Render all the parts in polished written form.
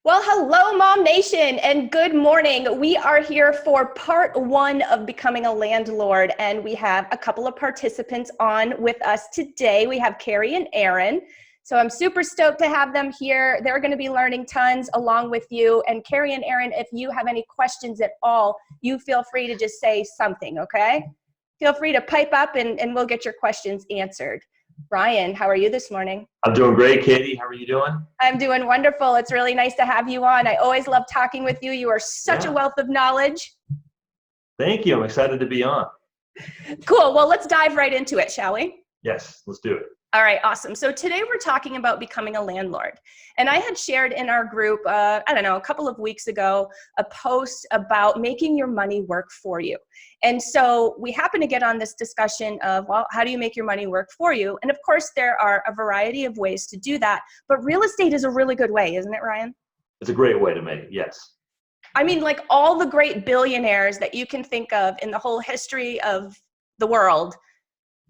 Well, hello, Mom Nation, and good morning. We are here for part one of becoming a landlord, and we have a couple of participants on with us today. We have Carrie and Aaron. So I'm super stoked to have them here. They're going to be learning tons along with you. And Carrie and Aaron, if you have any questions at all, you feel free to just say something, okay? Feel free to pipe up and we'll get your questions answered. Ryan, how are you this morning? I'm doing great, Katie. How are you doing? I'm doing wonderful. It's really nice to have you on. I always love talking with you. You are such a wealth of knowledge. Thank you. I'm excited to be on. Cool. Well, let's dive right into it, shall we? Yes, let's do it. All right, awesome. So today we're talking about becoming a landlord. And I had shared in our group, a couple of weeks ago, a post about making your money work for you. And so we happen to get on this discussion of, well, how do you make your money work for you? And of course, there are a variety of ways to do that. But real estate is a really good way, isn't it, Ryan? It's a great way to make it, yes. I mean, like all the great billionaires that you can think of in the whole history of the world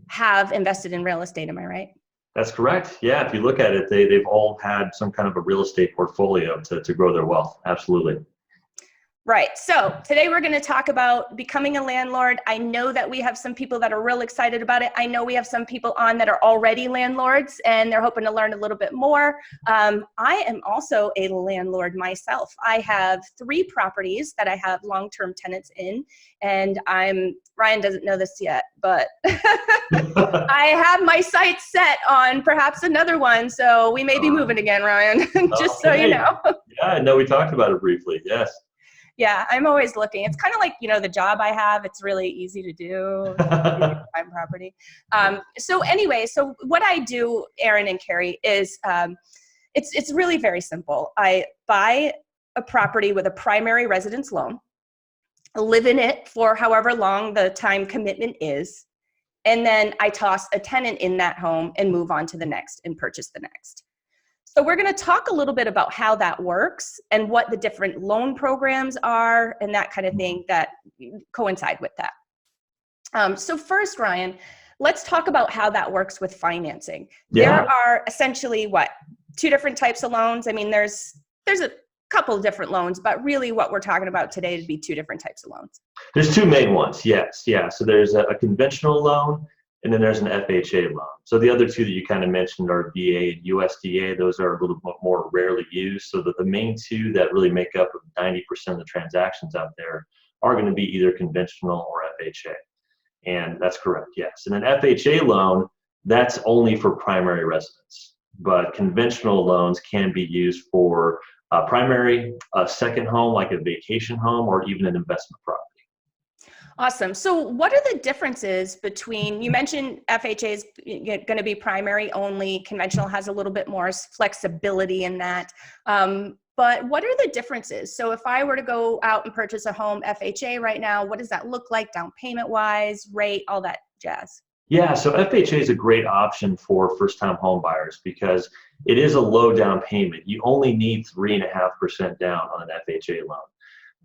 have invested in real estate, am I right? That's correct. Yeah, if you look at it, they've all had some kind of a real estate portfolio to grow their wealth. Absolutely. Right. So today we're going to talk about becoming a landlord. I know that we have some people that are real excited about it. I know we have some people on that are already landlords and they're hoping to learn a little bit more. I am also a landlord myself. I have 3 properties that I have long-term tenants in, and Ryan doesn't know this yet, but I have my sights set on perhaps another one. So we may be moving again, Ryan, just so you know. Yeah, I know we talked about it briefly. Yes. Yeah, I'm always looking. It's kind of like, the job I have, it's really easy to do, find property. So anyway, so what I do, Aaron and Carrie, is it's really very simple. I buy a property with a primary residence loan, live in it for however long the time commitment is, and then I toss a tenant in that home and move on to the next and purchase the next. So we're going to talk a little bit about how that works and what the different loan programs are and that kind of thing that coincide with that. So first, Ryan, let's talk about how that works with financing. Yeah. There are essentially 2 different types of loans. I mean, there's a couple different loans, but really what we're talking about today would be 2 different types of loans. There's 2 main ones, yes. Yeah. So there's a conventional loan, and then there's an FHA loan. So the other 2 that you kind of mentioned are VA and USDA. Those are a little bit more rarely used. So that the main 2 that really make up 90% of the transactions out there are going to be either conventional or FHA. And that's correct, yes. And an FHA loan, that's only for primary residence. But conventional loans can be used for primary, a second home, like a vacation home, or even an investment property. Awesome. So what are the differences between, you mentioned FHA is going to be primary only, conventional has a little bit more flexibility in that. But what are the differences? So if I were to go out and purchase a home FHA right now, what does that look like down payment wise, rate, all that jazz? Yeah, so FHA is a great option for first-time home buyers because it is a low down payment. You only need 3.5% down on an FHA loan.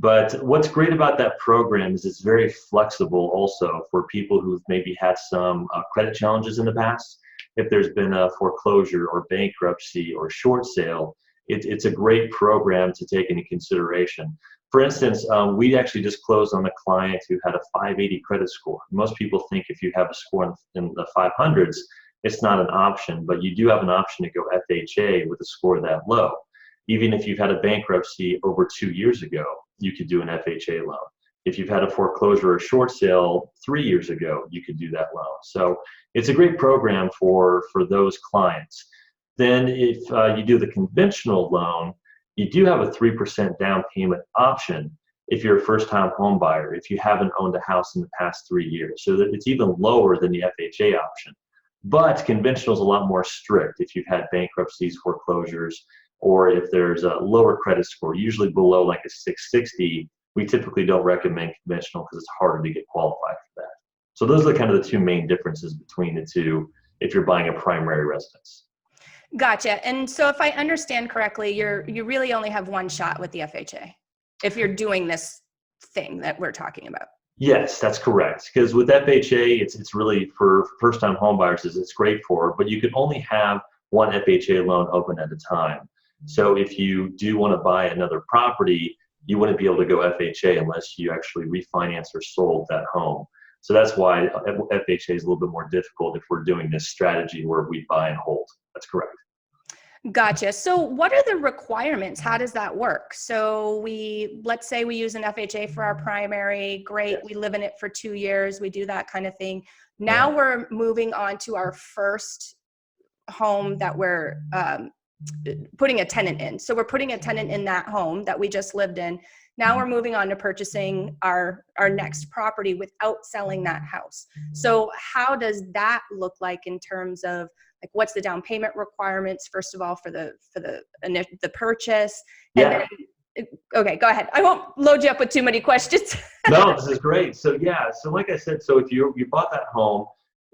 But what's great about that program is it's very flexible also for people who've maybe had some credit challenges in the past. If there's been a foreclosure or bankruptcy or short sale, it's a great program to take into consideration. For instance, we actually just closed on a client who had a 580 credit score. Most people think if you have a score in the 500s, it's not an option, but you do have an option to go FHA with a score that low. Even if you've had a bankruptcy over 2 years ago, you could do an FHA loan. If you've had a foreclosure or short sale 3 years ago, you could do that loan. So it's a great program for those clients. Then if you do the conventional loan, you do have a 3% down payment option if you're a first-time home buyer, if you haven't owned a house in the past 3 years. So that it's even lower than the FHA option. But conventional is a lot more strict if you've had bankruptcies, foreclosures, or if there's a lower credit score, usually below like a 660, we typically don't recommend conventional because it's harder to get qualified for that. So those are kind of the 2 main differences between the 2 if you're buying a primary residence. Gotcha. And so if I understand correctly, you really only have one shot with the FHA if you're doing this thing that we're talking about. Yes, that's correct. Because with FHA, it's really for first-time home buyers, it's great for, but you can only have one FHA loan open at a time. So if you do want to buy another property, you wouldn't be able to go FHA unless you actually refinance or sold that home. So that's why FHA is a little bit more difficult if we're doing this strategy where we buy and hold. That's correct. Gotcha. So what are the requirements? How does that work? So let's say we use an FHA for our primary. Great. Yes. We live in it for 2 years. We do that kind of thing. Now we're moving on to our first home that we're putting a tenant in. So we're putting a tenant in that home that we just lived in. Now we're moving on to purchasing our next property without selling that house. So how does that look like in terms of like what's the down payment requirements first of all for the purchase? And Yeah. then, okay, go ahead. I won't load you up with too many questions. No, this is great. So yeah, so like I said, so if you bought that home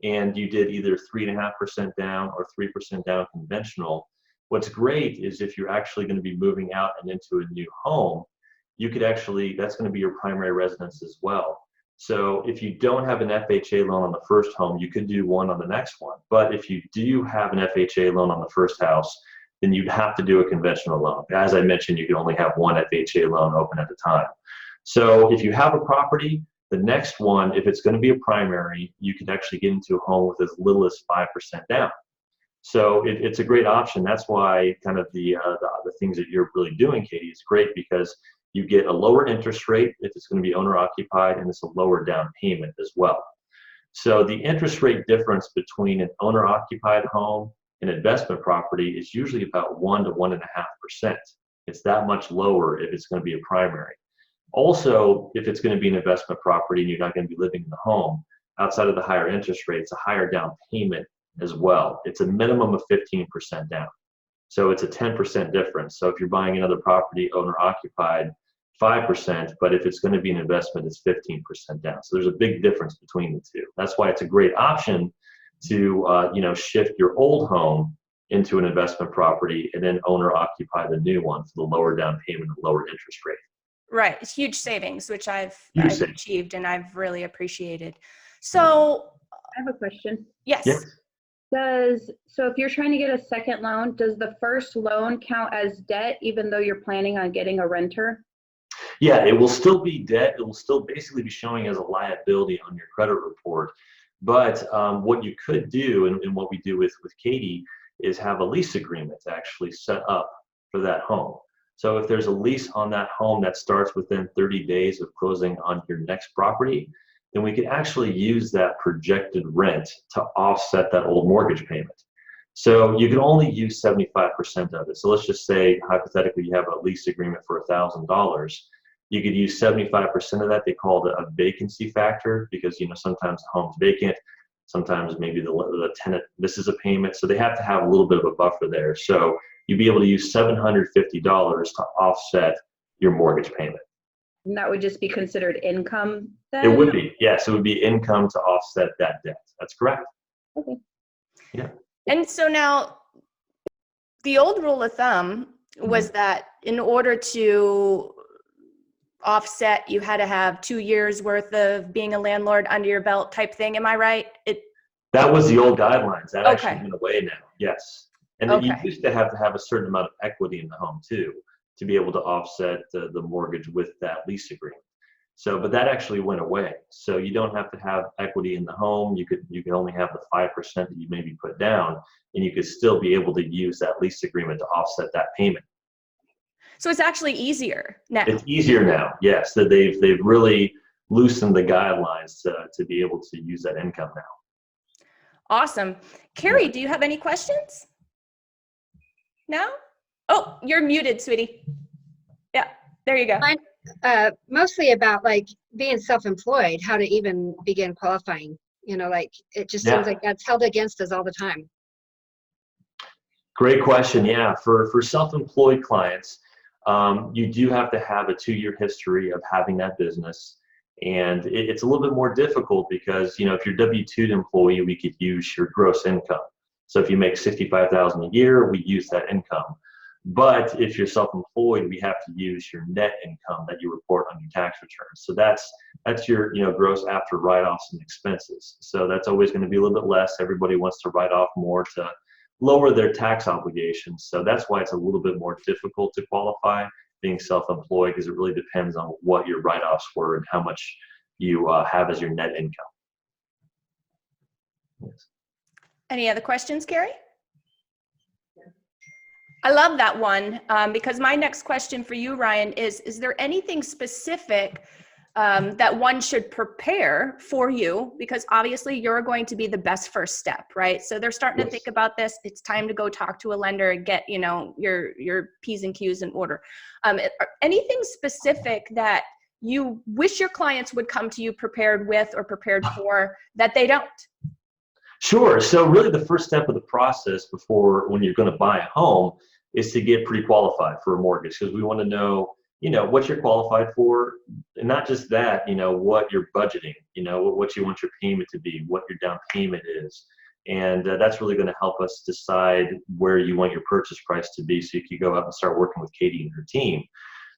and you did either 3.5% down or 3% down conventional, what's great is if you're actually going to be moving out and into a new home, you could actually, that's going to be your primary residence as well. So if you don't have an FHA loan on the first home, you could do one on the next one. But if you do have an FHA loan on the first house, then you'd have to do a conventional loan. As I mentioned, you can only have one FHA loan open at a time. So if you have a property, the next one, if it's going to be a primary, you can actually get into a home with as little as 5% down. So it's a great option. That's why kind of the things that you're really doing, Katie, is great because you get a lower interest rate if it's going to be owner occupied, and it's a lower down payment as well. So the interest rate difference between an owner occupied home and investment property is usually about 1 to 1.5%. It's that much lower if it's going to be a primary. Also, if it's going to be an investment property and you're not going to be living in the home, outside of the higher interest rate, it's a higher down payment as well. It's a minimum of 15% down. So it's a 10% difference. So if you're buying another property owner occupied, 5%, but if it's going to be an investment, it's 15% down. So there's a big difference between the two. That's why it's a great option to shift your old home into an investment property and then owner occupy the new one for the lower down payment and lower interest rate. Right. It's huge savings, which I've achieved and I've really appreciated. So I have a question. yes. Yes. So if you're trying to get a second loan, does the first loan count as debt even though you're planning on getting a renter? Yeah, it will still be debt. It will still basically be showing as a liability on your credit report. But what you could do, and what we do with Katie, is have a lease agreement actually set up for that home. So if there's a lease on that home that starts within 30 days of closing on your next property, then we could actually use that projected rent to offset that old mortgage payment. So you can only use 75% of it. So let's just say, hypothetically, you have a lease agreement for $1,000. You could use 75% of that. They call it a vacancy factor because, sometimes the home's vacant. Sometimes maybe the tenant misses a payment. So they have to have a little bit of a buffer there. So you'd be able to use $750 to offset your mortgage payment. And that would just be considered income then? It would be, yes. It would be income to offset that debt. That's correct. Okay. Yeah. And so now the old rule of thumb was that in order to offset, you had to have 2 years worth of being a landlord under your belt type thing. Am I right? That was the old guidelines. That actually went away now. Yes. And then you used to have a certain amount of equity in the home too, to be able to offset the mortgage with that lease agreement. So, but that actually went away. So you don't have to have equity in the home. You could only have the 5% that you maybe put down, and you could still be able to use that lease agreement to offset that payment. So it's actually easier now. It's easier now, yes. That they've really loosened the guidelines to be able to use that income now. Awesome. Carrie, do you have any questions? No? Oh, you're muted, sweetie. Yeah, there you go. Mostly about like being self-employed, how to even begin qualifying. It just seems like that's held against us all the time. Great question. Yeah, for self-employed clients, you do have to have a 2-year history of having that business. And it's a little bit more difficult because, if you're W-2 employee, we could use your gross income. So if you make $65,000 a year, we use that income. But if you're self-employed, we have to use your net income that you report on your tax returns. So that's your gross after write-offs and expenses. So that's always going to be a little bit less. Everybody wants to write off more to lower their tax obligations. So that's why it's a little bit more difficult to qualify being self-employed, because it really depends on what your write-offs were and how much you have as your net income. Yes. Any other questions, Carrie? I love that one, because my next question for you, Ryan, is there anything specific that one should prepare for you? Because obviously you're going to be the best first step, right? So they're starting to think about this. It's time to go talk to a lender and get, your P's and Q's in order. Anything specific that you wish your clients would come to you prepared with or prepared for that they don't? Sure. So really the first step of the process when you're going to buy a home is to get pre-qualified for a mortgage, because we want to know, what you're qualified for, and not just that, what you're budgeting, what you want your payment to be, what your down payment is. And that's really going to help us decide where you want your purchase price to be, so you can go out and start working with Katie and her team.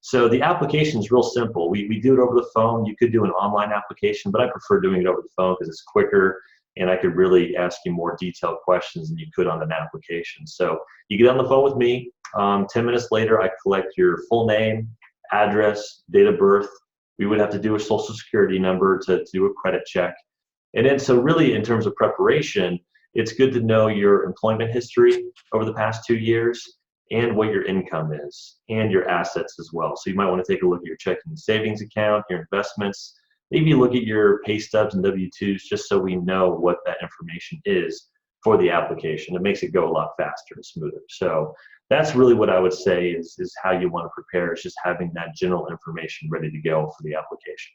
So the application is real simple. We do it over the phone. You could do an online application, but I prefer doing it over the phone because it's quicker, and I could really ask you more detailed questions than you could on an application. So you get on the phone with me. 10 minutes later, I collect your full name, address, date of birth. We would have to do a social security number to do a credit check. And then, so really in terms of preparation, it's good to know your employment history over the past 2 years and what your income is and your assets as well. So you might want to take a look at your checking and savings account, your investments, maybe look at your pay stubs and W-2s, just so we know what that information is for the application. It makes it go a lot faster and smoother. So that's really what I would say is how you want to prepare, is just having that general information ready to go for the application.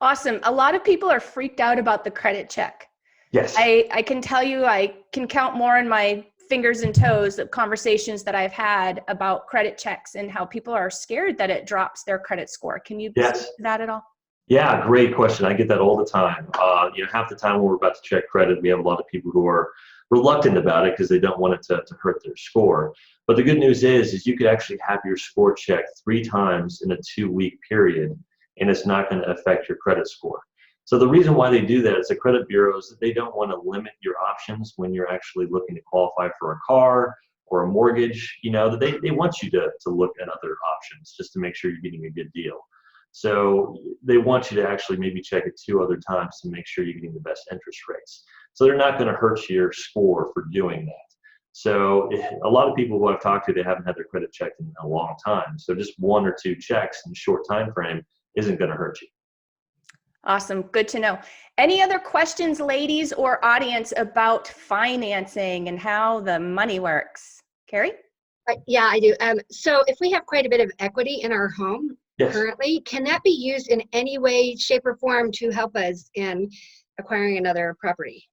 Awesome. A lot of people are freaked out about the credit check. Yes. I can tell you, I can count more in my fingers and toes of conversations that I've had about credit checks and how people are scared that it drops their credit score. Can you speak to that at all? Yeah, great question. I get that all the time. Half the time when we're about to check credit, we have a lot of people who are reluctant about it because they don't want it to hurt their score. But the good news is you could actually have your score checked 3 times in a 2-week period, and it's not going to affect your credit score. So the reason why they do that is the credit bureaus, that they don't want to limit your options when you're actually looking to qualify for a car or a mortgage. That they want you to look at other options just to make sure you're getting a good deal. So they want you to actually maybe check it 2 other times to make sure you're getting the best interest rates. So they're not going to hurt your score for doing that. So a lot of people who I've talked to, they haven't had their credit checked in a long time. So just 1 or 2 checks in a short time frame isn't going to hurt you. Awesome. Good to know. Any other questions, ladies or audience, about financing and how the money works? Carrie? Yeah, I do. So if we have quite a bit of equity in our home, Yes. currently, can that be used in any way, shape, or form to help us in acquiring another property?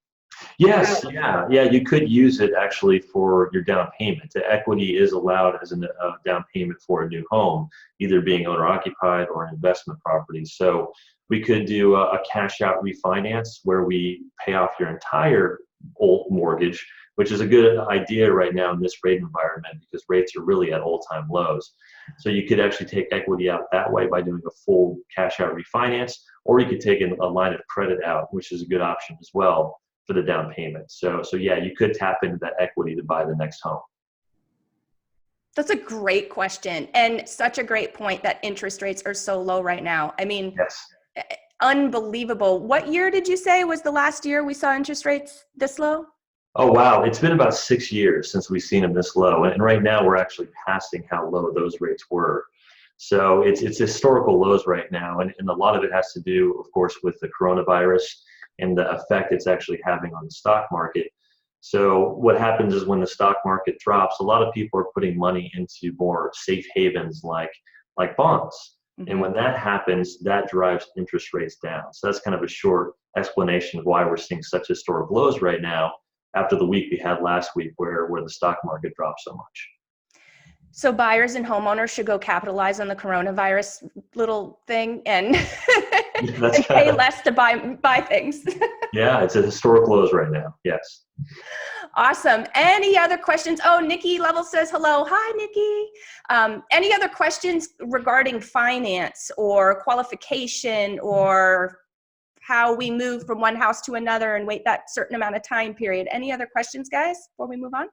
Yes, yeah, you could use it actually for your down payment. The equity is allowed as a down payment for a new home, either being owner-occupied or an investment property. So we could do a cash-out refinance where we pay off your entire old mortgage, which is a good idea right now in this rate environment because rates are really at all-time lows. So you could actually take equity out that way by doing a full cash-out refinance, or you could take a line of credit out, which is a good option as well for the down payment. So yeah, you could tap into that equity to buy the next home. That's a great question, and such a great point that interest rates are so low right now. I mean, yes. Unbelievable. What year did you say was the last year we saw interest rates this low? Oh, wow. It's been about 6 years since we've seen them this low. And right now we're actually passing how low those rates were. So it's historical lows right now. And a lot of it has to do, of course, with the coronavirus and the effect it's actually having on the stock market. So what happens is when the stock market drops, a lot of people are putting money into more safe havens like bonds. Mm-hmm. And when that happens, that drives interest rates down. So that's kind of a short explanation of why we're seeing such historic lows right now after the week we had last week where the stock market dropped so much. So buyers and homeowners should go capitalize on the coronavirus little thing and, and pay less to buy things. Yeah, it's at historic lows right now. Yes. Awesome. Any other questions? Oh, Nikki Level says hello. Hi, Nikki. Any other questions regarding finance or qualification or how we move from one house to another and wait that certain amount of time period. Any other questions, guys, before we move on?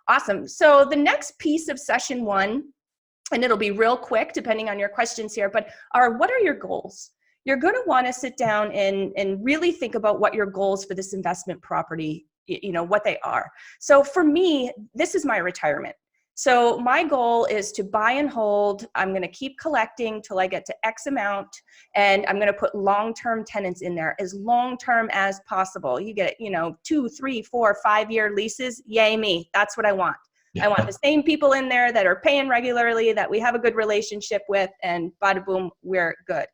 Awesome. So the next piece of session 1, and it'll be real quick depending on your questions here, but what are your goals? You're going to want to sit down and really think about what your goals for this investment property, what they are. So for me, this is my retirement. So my goal is to buy and hold. I'm going to keep collecting till I get to X amount, and I'm going to put long-term tenants in there, as long-term as possible. You get, 2, 3, 4, 5-year leases. Yay me. That's what I want. I want the same people in there that are paying regularly, that we have a good relationship with, and bada boom, we're good.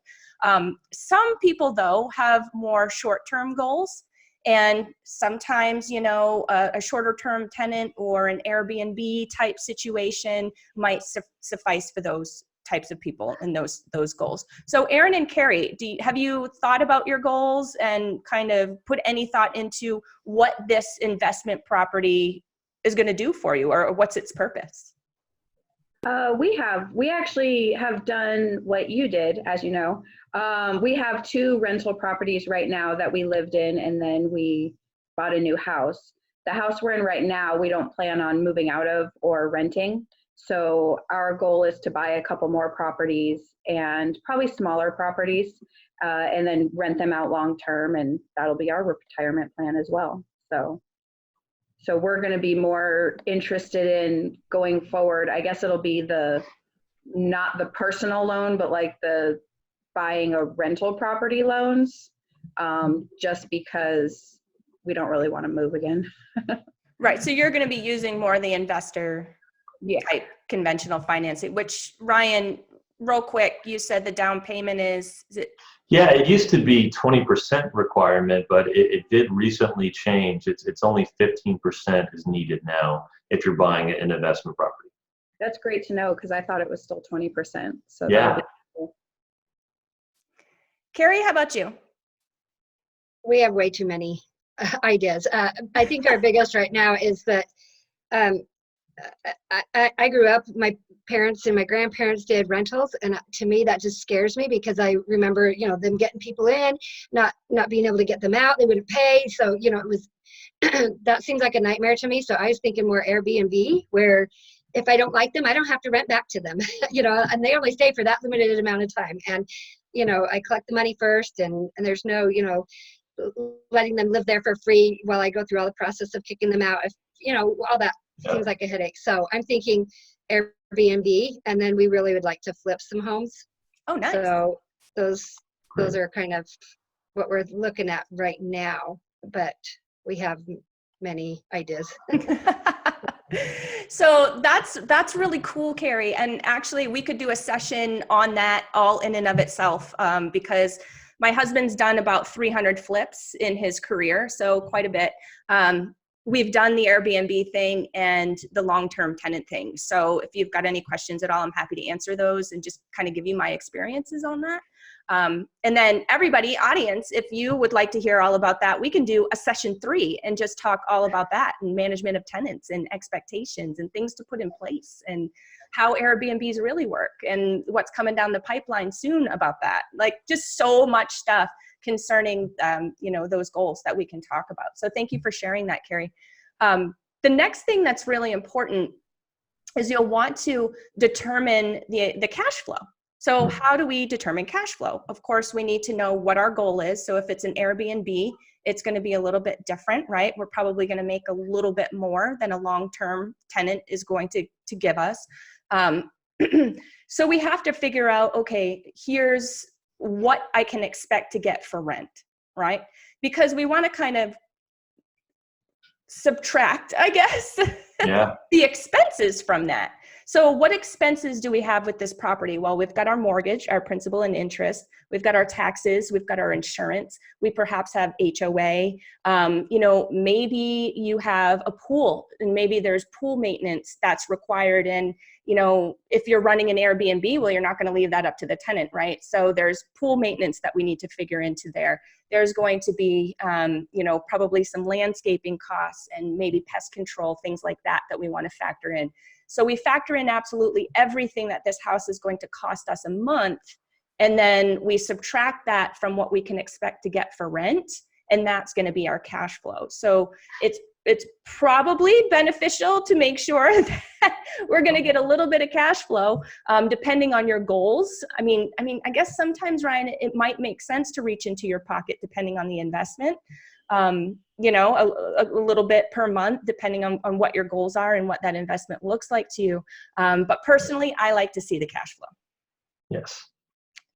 Some people, though, have more short-term goals. And sometimes, a shorter term tenant or an Airbnb type situation might suffice for those types of people and those goals. So Aaron and Carrie, have you thought about your goals and kind of put any thought into what this investment property is going to do for you, or what's its purpose? We actually have done what you did, as you know. We have 2 rental properties right now that we lived in, and then we bought a new house. The house we're in right now, we don't plan on moving out of or renting. So our goal is to buy a couple more properties, and probably smaller properties, and then rent them out long term, and that'll be our retirement plan as well. So we're going to be more interested in going forward. I guess it'll be not the personal loan, but like the buying a rental property loans, just because we don't really want to move again. Right. So you're going to be using more of the investor type conventional financing, which, Ryan, real quick, you said the down payment is it? Yeah, it used to be 20% requirement, but it did recently change. It's only 15% is needed now if you're buying an investment property. That's great to know, because I thought it was still 20%. So yeah. Cool. Carrie, how about you? We have way too many ideas. I think our biggest right now is that I grew up, my parents and my grandparents did rentals, and to me that just scares me, because I remember them getting people in, not being able to get them out. They wouldn't pay, so it was that seems like a nightmare to me. So I was thinking more Airbnb, where if I don't like them, I don't have to rent back to them, and they only stay for that limited amount of time, and I collect the money first, and there's no letting them live there for free while I go through all the process of kicking them out. If all that seems like a headache. So I'm thinking Airbnb, and then we really would like to flip some homes. Oh, nice. So those are kind of what we're looking at right now, but we have many ideas. So that's really cool, Carrie. And actually we could do a session on that all in and of itself, because my husband's done about 300 flips in his career, so quite a bit. We've done the Airbnb thing and the long-term tenant thing. So if you've got any questions at all, I'm happy to answer those and just kind of give you my experiences on that. And then everybody, audience, if you would like to hear all about that, we can do a session 3 and just talk all about that, and management of tenants and expectations and things to put in place, and how Airbnbs really work, and what's coming down the pipeline soon about that. Like, just so much stuff concerning, those goals that we can talk about. So thank you for sharing that, Carrie. The next thing that's really important is you'll want to determine the cash flow. So how do we determine cash flow? Of course, we need to know what our goal is. So if it's an Airbnb, it's going to be a little bit different, right? We're probably going to make a little bit more than a long-term tenant is going to give us. So we have to figure out, okay, here's what I can expect to get for rent, right? Because we want to kind of subtract, I guess, the expenses from that. So what expenses do we have with this property? Well, we've got our mortgage, our principal and interest. We've got our taxes. We've got our insurance. We perhaps have HOA. Maybe you have a pool, and maybe there's pool maintenance that's required. And, if you're running an Airbnb, well, you're not going to leave that up to the tenant, right? So there's pool maintenance that we need to figure into there. There's going to be, probably some landscaping costs and maybe pest control, things like that we want to factor in. So we factor in absolutely everything that this house is going to cost us a month And then we subtract that from what we can expect to get for rent, and that's going to be our cash flow. So it's probably beneficial to make sure that we're going to get a little bit of cash flow, depending on your goals. I mean, I guess sometimes, Ryan, it might make sense to reach into your pocket depending on the investment. You know, a little bit per month, depending on what your goals are and what that investment looks like to you. But personally, I like to see the cash flow. Yes.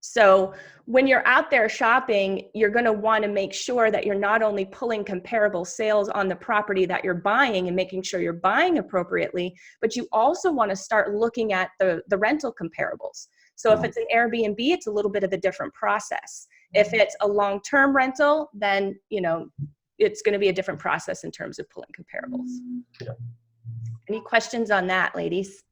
So when you're out there shopping, you're going to want to make sure that you're not only pulling comparable sales on the property that you're buying and making sure you're buying appropriately, but you also want to start looking at the rental comparables. So if it's an Airbnb, it's a little bit of a different process. If it's a long-term rental, then, you know, it's going to be a different process in terms of pulling comparables. Yeah. Any questions on that, ladies?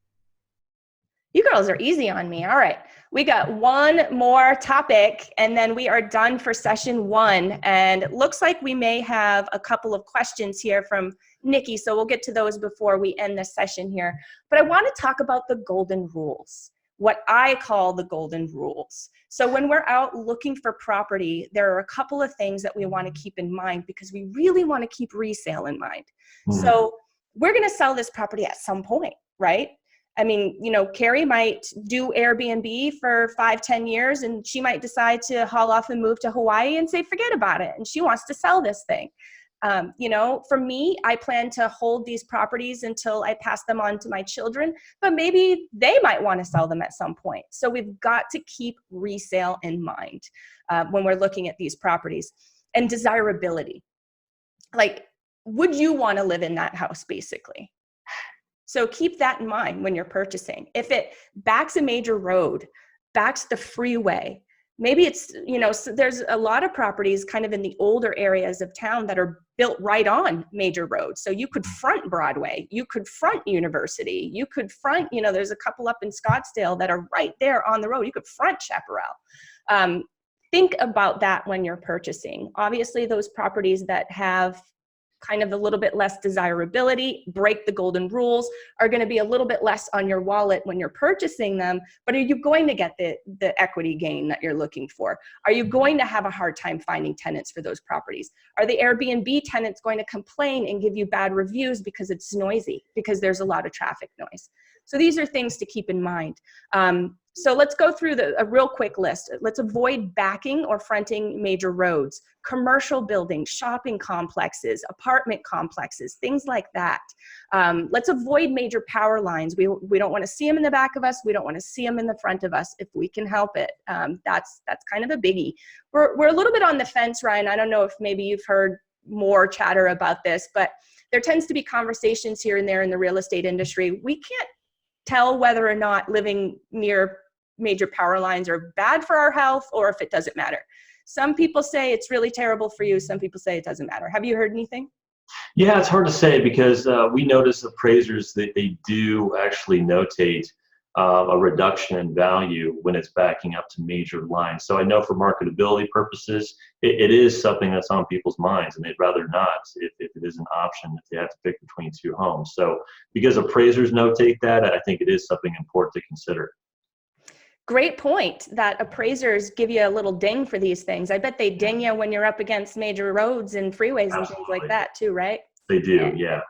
You girls are easy on me. All right. We got one more topic and then we are done for session 1. And it looks like we may have a couple of questions here from Nikki. So we'll get to those before we end this session here. But I want to talk about the golden rules, what I call the golden rules. So when we're out looking for property, there are a couple of things that we want to keep in mind because we really want to keep resale in mind. So we're going to sell this property at some point, right? I mean, you know, Carrie might do Airbnb for 5-10 years and she might decide to haul off and move to Hawaii and say, forget about it. And she wants to sell this thing. You know, for me, I plan to hold these properties until I pass them on to my children, but maybe they might want to sell them at some point. So we've got to keep resale in mind when we're looking at these properties. And desirability. Like, would you want to live in that house, basically? So keep that in mind when you're purchasing. If it backs a major road, backs the freeway, maybe it's, you know, so there's a lot of properties kind of in the older areas of town that are built right on major roads. So you could front Broadway, you could front University, you could front, you know, there's a couple up in Scottsdale that are right there on the road. You could front Chaparral. Think about that when you're purchasing. Obviously, those properties that have kind of a little bit less desirability, break the golden rules, are going to be a little bit less on your wallet when you're purchasing them, but are you going to get the equity gain that you're looking for? Are you going to have a hard time finding tenants for those properties? Are the Airbnb tenants going to complain and give you bad reviews because it's noisy, because there's a lot of traffic noise? So these are things to keep in mind. So let's go through a real quick list. Let's avoid backing or fronting major roads, commercial buildings, shopping complexes, apartment complexes, things like that. Let's avoid major power lines. We don't want to see them in the back of us. We don't want to see them in the front of us if we can help it. That's kind of a biggie. We're a little bit on the fence, Ryan. I don't know if maybe you've heard more chatter about this, but there tends to be conversations here and there in the real estate industry. We can't tell whether or not living near major power lines are bad for our health or if it doesn't matter. Some people say it's really terrible for you. Some people say it doesn't matter. Have you heard anything? Yeah, it's hard to say because we notice appraisers that they do actually notate a reduction in value when it's backing up to major lines. So I know for marketability purposes, it is something that's on people's minds, and they'd rather not if it is an option, if they have to pick between 2 homes. So because appraisers notate that, I think it is something important to consider. Great point that appraisers give you a little ding for these things. I bet they ding you when you're up against major roads and freeways and things like that too, right? They do, yeah.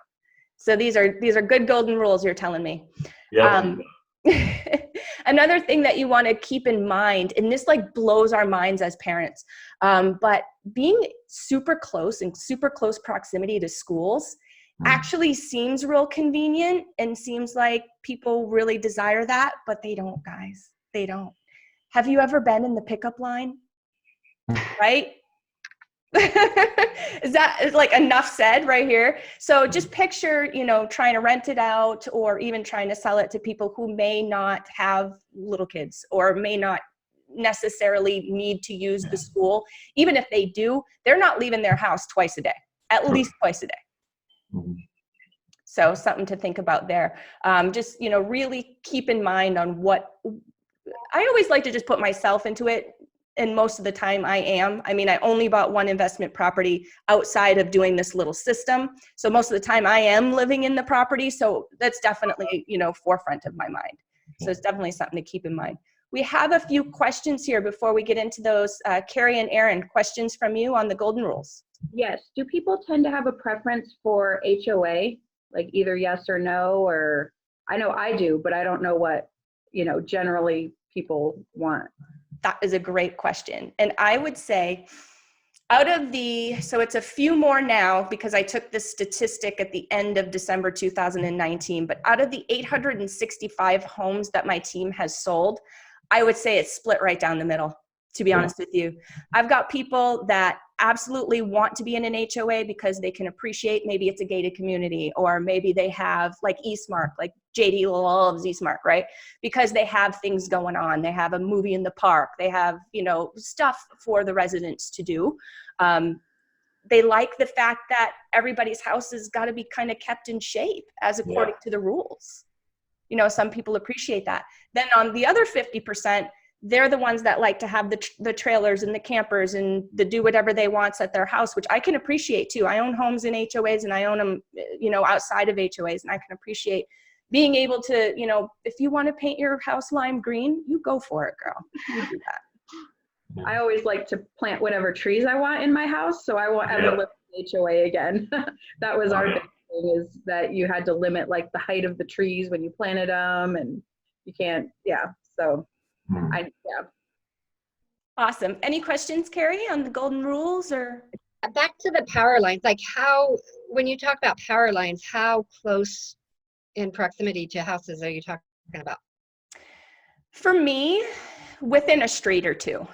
So these are good golden rules you're telling me. Yeah. Another thing that you want to keep in mind, and this like blows our minds as parents, but being super close and super close proximity to schools actually seems real convenient and seems like people really desire that, but they don't, guys. They don't. Have you ever been in the pickup line? Right? Is that like enough said right here? So just picture, you know, trying to rent it out or even trying to sell it to people who may not have little kids or may not necessarily need to use the school. Even if they do, they're not leaving their house twice a day, at least twice a day. So something to think about there. Just, you know, really keep in mind on what, I always like to just put myself into it. And most of the time I am. I mean, I only bought one investment property outside of doing this little system. So most of the time I am living in the property. So that's definitely, you know, forefront of my mind. So it's definitely something to keep in mind. We have a few questions here before we get into those. Carrie and Aaron, questions from you on the golden rules. Yes. Do people tend to have a preference for HOA, like either yes or no? Or I know I do, but I don't know what, generally people want. That is a great question. And I would say so it's a few more now because I took this statistic at the end of December 2019, but out of the 865 homes that my team has sold, I would say it's split right down the middle, to be honest with you. I've got people that absolutely want to be in an HOA because they can appreciate, maybe it's a gated community, or maybe they have like Eastmark, like JD loves Eastmark, right? Because they have things going on. They have a movie in the park. They have, stuff for the residents to do. They like the fact that everybody's house has got to be kind of kept in shape as according to the rules. Some people appreciate that. Then on the other 50%, they're the ones that like to have the trailers and the campers and the do whatever they want at their house, which I can appreciate too. I own homes in HOAs and I own them, outside of HOAs, and I can appreciate being able to, if you want to paint your house lime green, you go for it, girl. You do that. I always like to plant whatever trees I want in my house, so I won't ever live in HOA again. That was our big thing, is that you had to limit like the height of the trees when you planted them, and you can't, so Awesome. Any questions, Carrie, on the golden rules? Or back to the power lines, like when you talk about power lines, how close in proximity to houses are you talking about? For me, within a street or two.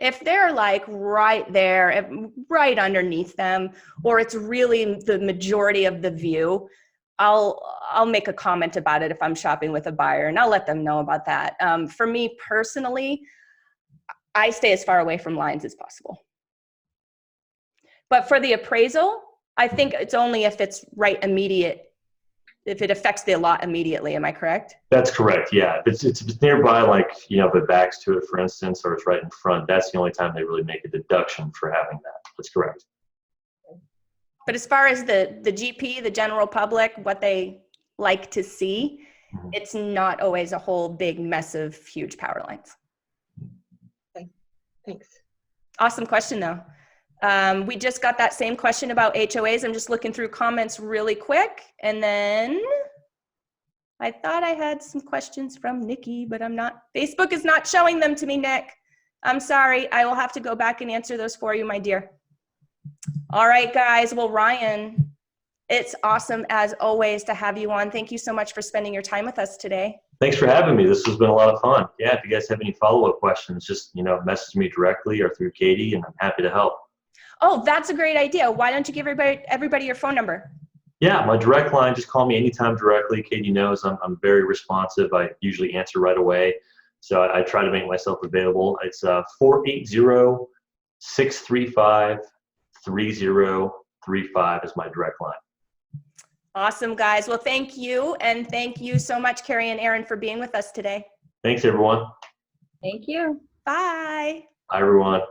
If they're like right there, right underneath them, or it's really the majority of the view, I'll make a comment about it if I'm shopping with a buyer, and I'll let them know about that. For me personally, I stay as far away from lines as possible. But for the appraisal, I think it's only if it's right immediate, if it affects the lot immediately. Am I correct? That's correct. Yeah. If it's nearby, like, if it backs to it, for instance, or it's right in front, that's the only time they really make a deduction for having that. That's correct. But as far as the GP, the general public, what they like to see, it's not always a whole big mess of huge power lines. Okay. Thanks. Awesome question though. We just got that same question about HOAs. I'm just looking through comments really quick. And then I thought I had some questions from Nikki, but Facebook is not showing them to me, Nick. I'm sorry. I will have to go back and answer those for you, my dear. All right, guys. Well, Ryan, it's awesome as always to have you on. Thank you so much for spending your time with us today. Thanks for having me. This has been a lot of fun. Yeah, if you guys have any follow-up questions, just, message me directly or through Katie, and I'm happy to help. Oh, that's a great idea. Why don't you give everybody your phone number? Yeah, my direct line, just call me anytime directly. Katie knows I'm very responsive. I usually answer right away. So I try to make myself available. It's 480-635-3035 is my direct line. Awesome, guys. Well, thank you. And thank you so much, Carrie and Aaron, for being with us today. Thanks, everyone. Thank you. Bye. Bye, everyone.